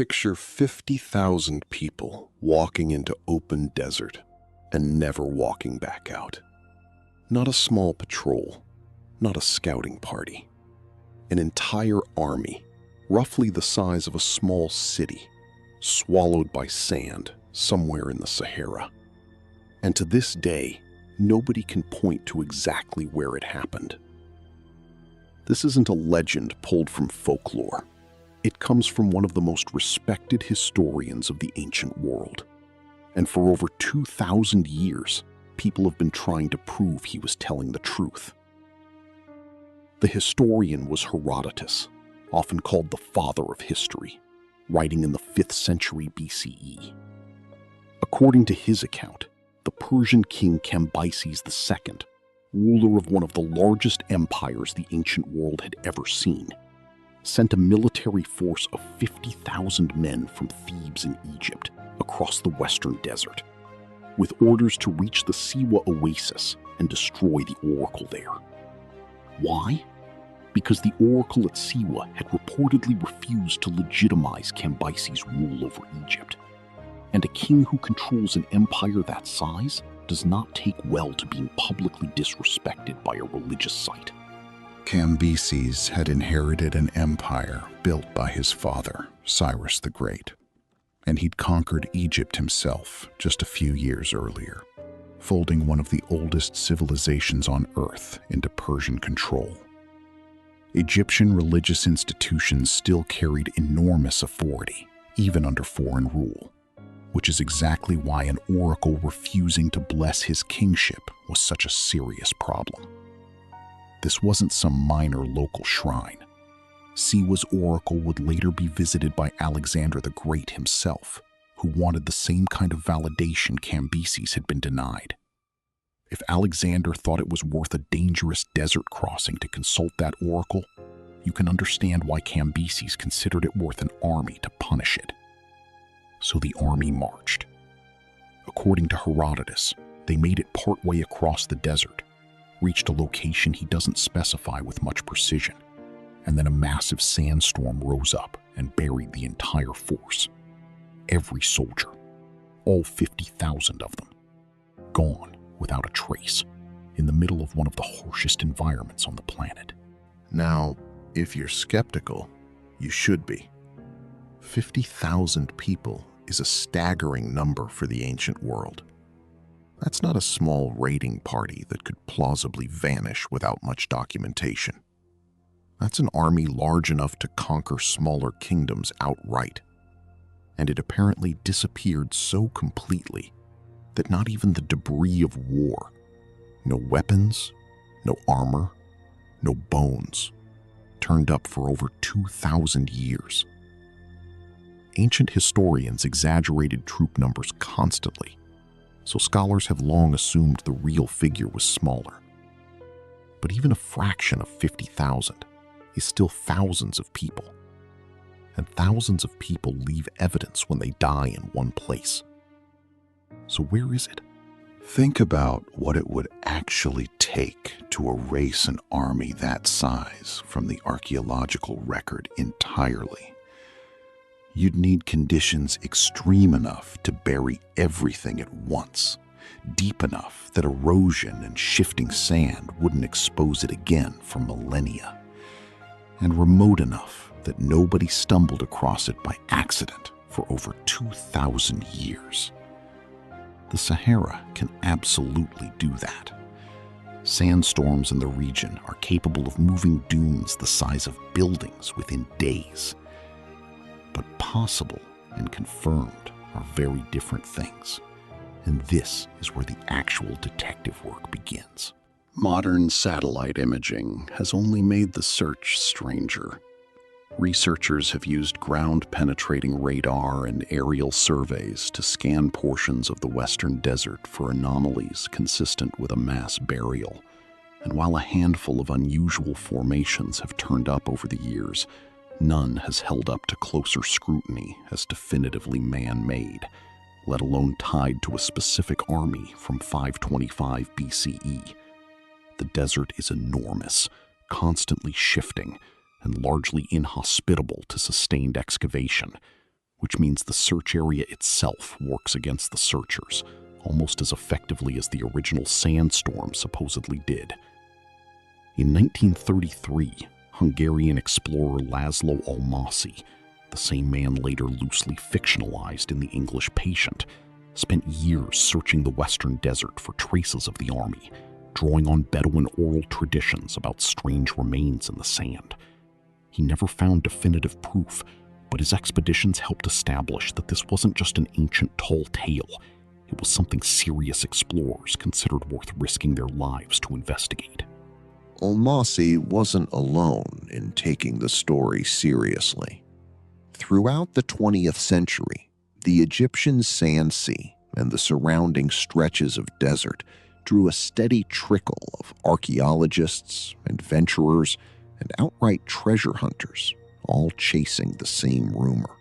Picture 50,000 people walking into open desert and never walking back out. Not a small patrol, not a scouting party. An entire army, roughly the size of a small city, swallowed by sand somewhere in the Sahara. And to this day, nobody can point to exactly where it happened. This isn't a legend pulled from folklore. It comes from one of the most respected historians of the ancient world. And for over 2,000 years, people have been trying to prove he was telling the truth. The historian was Herodotus, often called the father of history, writing in the 5th century BCE. According to his account, the Persian king Cambyses II, ruler of one of the largest empires the ancient world had ever seen, sent a military force of 50,000 men from Thebes in Egypt across the western desert, with orders to reach the Siwa oasis and destroy the oracle there. Why? Because the oracle at Siwa had reportedly refused to legitimize Cambyses' rule over Egypt. And a king who controls an empire that size does not take well to being publicly disrespected by a religious site. Cambyses had inherited an empire built by his father, Cyrus the Great, and he'd conquered Egypt himself just a few years earlier, folding one of the oldest civilizations on Earth into Persian control. Egyptian religious institutions still carried enormous authority, even under foreign rule, which is exactly why an oracle refusing to bless his kingship was such a serious problem. This wasn't some minor local shrine. Siwa's oracle would later be visited by Alexander the Great himself, who wanted the same kind of validation Cambyses had been denied. If Alexander thought it was worth a dangerous desert crossing to consult that oracle, you can understand why Cambyses considered it worth an army to punish it. So the army marched. According to Herodotus, they made it partway across the desert, reached a location he doesn't specify with much precision, and then a massive sandstorm rose up and buried the entire force. Every soldier, all 50,000 of them, gone without a trace, in the middle of one of the harshest environments on the planet. Now, if you're skeptical, you should be. 50,000 people is a staggering number for the ancient world. That's not a small raiding party that could plausibly vanish without much documentation. That's an army large enough to conquer smaller kingdoms outright. And it apparently disappeared so completely that not even the debris of war, no weapons, no armor, no bones, turned up for over 2,000 years. Ancient historians exaggerated troop numbers constantly, so scholars have long assumed the real figure was smaller. But even a fraction of 50,000 is still thousands of people, and thousands of people leave evidence when they die in one place. So where is it? Think about what it would actually take to erase an army that size from the archaeological record entirely. You'd need conditions extreme enough to bury everything at once, deep enough that erosion and shifting sand wouldn't expose it again for millennia, and remote enough that nobody stumbled across it by accident for over 2,000 years. The Sahara can absolutely do that. Sandstorms in the region are capable of moving dunes the size of buildings within days. But possible and confirmed are very different things. And this is where the actual detective work begins. Modern satellite imaging has only made the search stranger. Researchers have used ground-penetrating radar and aerial surveys to scan portions of the western desert for anomalies consistent with a mass burial. And while a handful of unusual formations have turned up over the years, none has held up to closer scrutiny as definitively man-made, let alone tied to a specific army from 525 BCE. The desert is enormous, constantly shifting, and largely inhospitable to sustained excavation, which means the search area itself works against the searchers, almost as effectively as the original sandstorm supposedly did. In 1933, Hungarian explorer László Almásy, the same man later loosely fictionalized in The English Patient, spent years searching the western desert for traces of the army, drawing on Bedouin oral traditions about strange remains in the sand. He never found definitive proof, but his expeditions helped establish that this wasn't just an ancient tall tale. It was something serious explorers considered worth risking their lives to investigate. Almásy wasn't alone in taking the story seriously. Throughout the 20th century, the Egyptian sand sea and the surrounding stretches of desert drew a steady trickle of archaeologists, adventurers, and outright treasure hunters, all chasing the same rumor.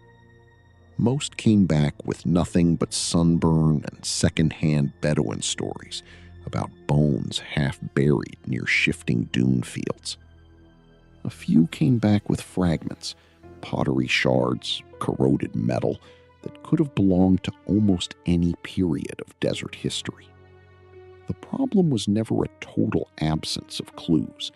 Most came back with nothing but sunburn and second-hand Bedouin stories about bones half buried near shifting dune fields. A few came back with fragments, pottery shards, corroded metal that could have belonged to almost any period of desert history. The problem was never a total absence of clues.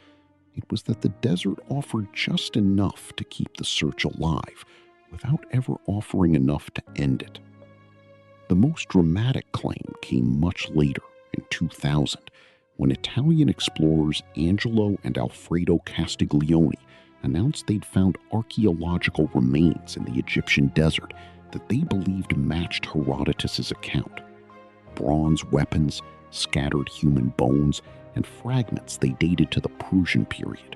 It was that the desert offered just enough to keep the search alive, without ever offering enough to end it. The most dramatic claim came much later, in 2000, when Italian explorers Angelo and Alfredo Castiglioni announced they'd found archaeological remains in the Egyptian desert that they believed matched Herodotus's account. Bronze weapons, scattered human bones, and fragments they dated to the Persian period.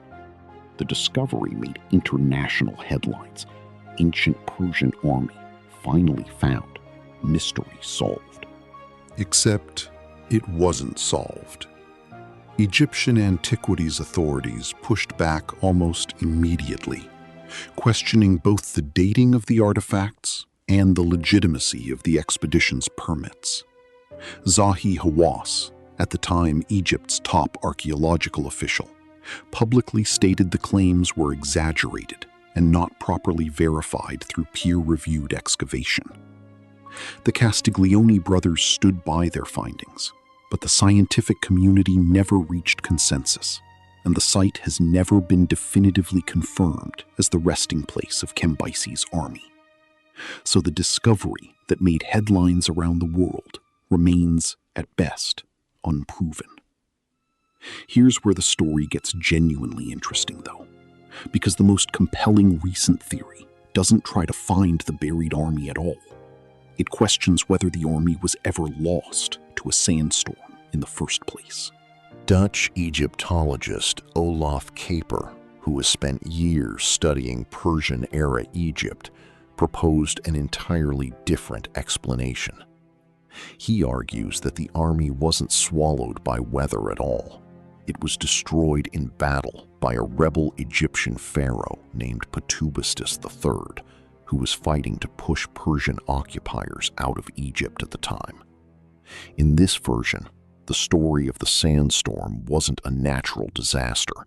The discovery made international headlines. Ancient Persian army finally found. Mystery solved. Except it wasn't solved. Egyptian antiquities authorities pushed back almost immediately, questioning both the dating of the artifacts and the legitimacy of the expedition's permits. Zahi Hawass, at the time Egypt's top archaeological official, publicly stated the claims were exaggerated and not properly verified through peer-reviewed excavation. The Castiglioni brothers stood by their findings, but the scientific community never reached consensus, and the site has never been definitively confirmed as the resting place of Cambyses' army. So the discovery that made headlines around the world remains, at best, unproven. Here's where the story gets genuinely interesting, though, because the most compelling recent theory doesn't try to find the buried army at all. It questions whether the army was ever lost to a sandstorm in the first place. Dutch Egyptologist Olaf Kaper, who has spent years studying Persian-era Egypt, proposed an entirely different explanation. He argues that the army wasn't swallowed by weather at all. It was destroyed in battle by a rebel Egyptian pharaoh named Ptubistis III, who was fighting to push Persian occupiers out of Egypt at the time. In this version, the story of the sandstorm wasn't a natural disaster.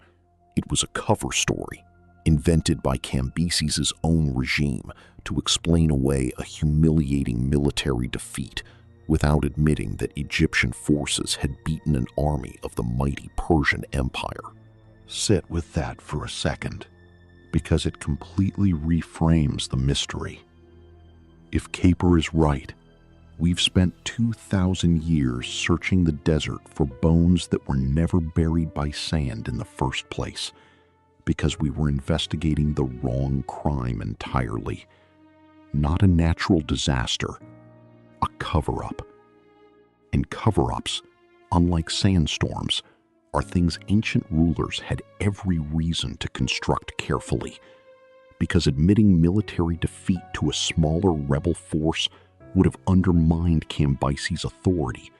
It was a cover story, invented by Cambyses' own regime to explain away a humiliating military defeat without admitting that Egyptian forces had beaten an army of the mighty Persian Empire. Sit with that for a second, because it completely reframes the mystery. If Kaper is right, we've spent 2,000 years searching the desert for bones that were never buried by sand in the first place, because we were investigating the wrong crime entirely. Not a natural disaster, a cover-up. And cover-ups, unlike sandstorms, are things ancient rulers had every reason to construct carefully, because admitting military defeat to a smaller rebel force would have undermined Cambyses' authority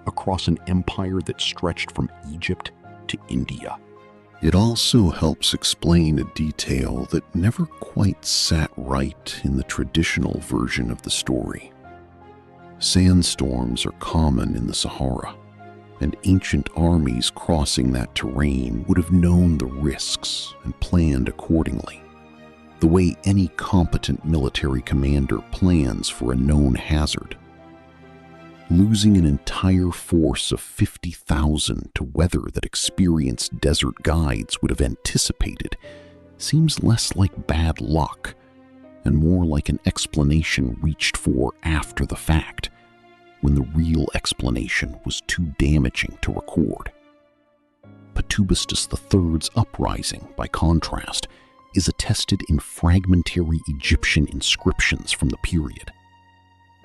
across an empire that stretched from Egypt to India. It also helps explain a detail that never quite sat right in the traditional version of the story. Sandstorms are common in the Sahara, and ancient armies crossing that terrain would have known the risks and planned accordingly. the way any competent military commander plans for a known hazard. Losing an entire force of 50,000 to weather that experienced desert guides would have anticipated seems less like bad luck and more like an explanation reached for after the fact, when the real explanation was too damaging to record. Patubastus III's uprising, by contrast, is attested in fragmentary Egyptian inscriptions from the period,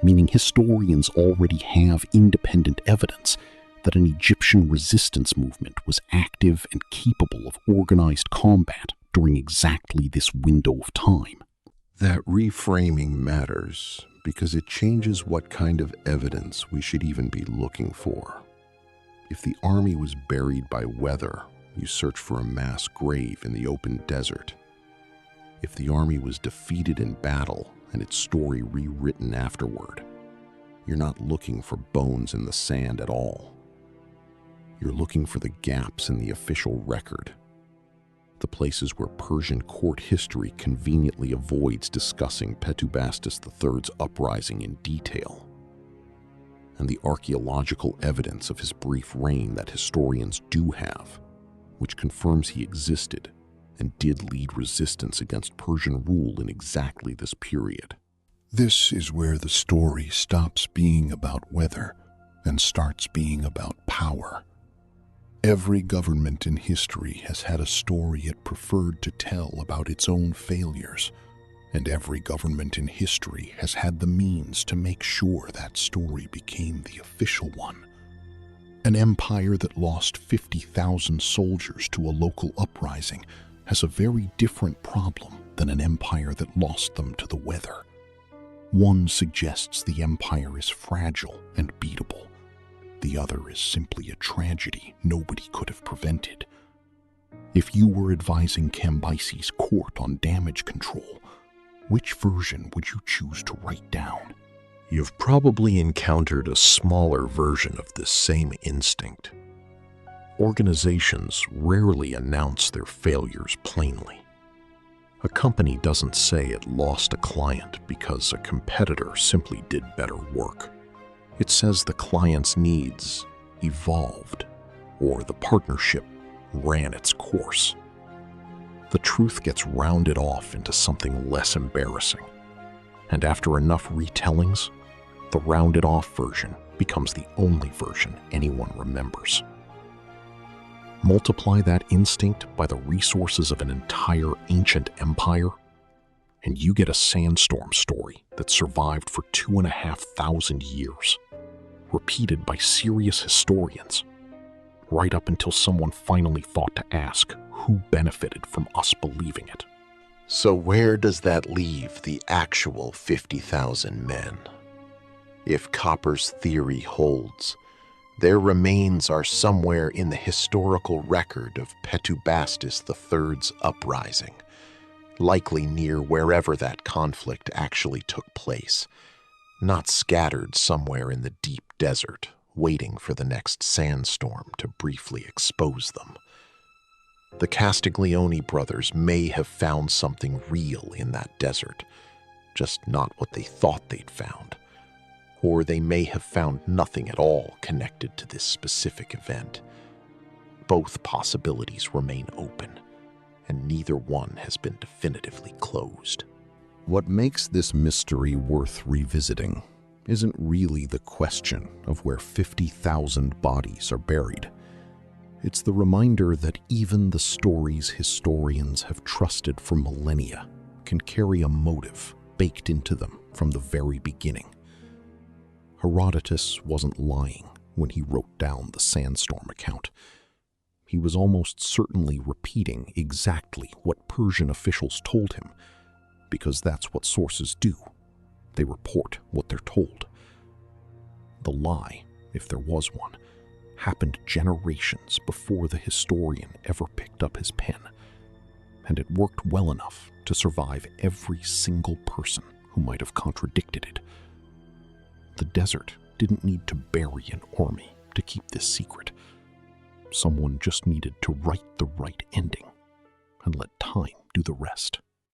meaning historians already have independent evidence that an Egyptian resistance movement was active and capable of organized combat during exactly this window of time. That reframing matters because it changes what kind of evidence we should even be looking for. If the army was buried by weather, you search for a mass grave in the open desert. If the army was defeated in battle and its story rewritten afterward, you're not looking for bones in the sand at all. You're looking for the gaps in the official record, the places where Persian court history conveniently avoids discussing Patubastus III's uprising in detail, and the archaeological evidence of his brief reign that historians do have, which confirms he existed and did lead resistance against Persian rule in exactly this period. This is where the story stops being about weather and starts being about power. Every government in history has had a story it preferred to tell about its own failures, and every government in history has had the means to make sure that story became the official one. An empire that lost 50,000 soldiers to a local uprising has a very different problem than an empire that lost them to the weather. One suggests the empire is fragile and beatable. The other is simply a tragedy nobody could have prevented. If you were advising Cambyses' court on damage control, which version would you choose to write down? You've probably encountered a smaller version of this same instinct. Organizations rarely announce their failures plainly. A company doesn't say it lost a client because a competitor simply did better work. It says the client's needs evolved, or the partnership ran its course. The truth gets rounded off into something less embarrassing, and after enough retellings, the rounded off version becomes the only version anyone remembers. Multiply that instinct by the resources of an entire ancient empire, and you get a sandstorm story that survived for 2,500 years, repeated by serious historians, right up until someone finally thought to ask who benefited from us believing it. So where does that leave the actual 50,000 men? If Kaper's theory holds, their remains are somewhere in the historical record of Patubastus III's uprising, likely near wherever that conflict actually took place, not scattered somewhere in the deep desert, waiting for the next sandstorm to briefly expose them. The Castiglioni brothers may have found something real in that desert, just not what they thought they'd found. Or they may have found nothing at all connected to this specific event. Both possibilities remain open, and neither one has been definitively closed. What makes this mystery worth revisiting isn't really the question of where 50,000 bodies are buried. It's the reminder that even the stories historians have trusted for millennia can carry a motive baked into them from the very beginning. Herodotus wasn't lying when he wrote down the sandstorm account. He was almost certainly repeating exactly what Persian officials told him, because that's what sources do. They report what they're told. The lie, if there was one, happened generations before the historian ever picked up his pen, and it worked well enough to survive every single person who might have contradicted it. The desert didn't need to bury an army to keep this secret. Someone just needed to write the right ending and let time do the rest.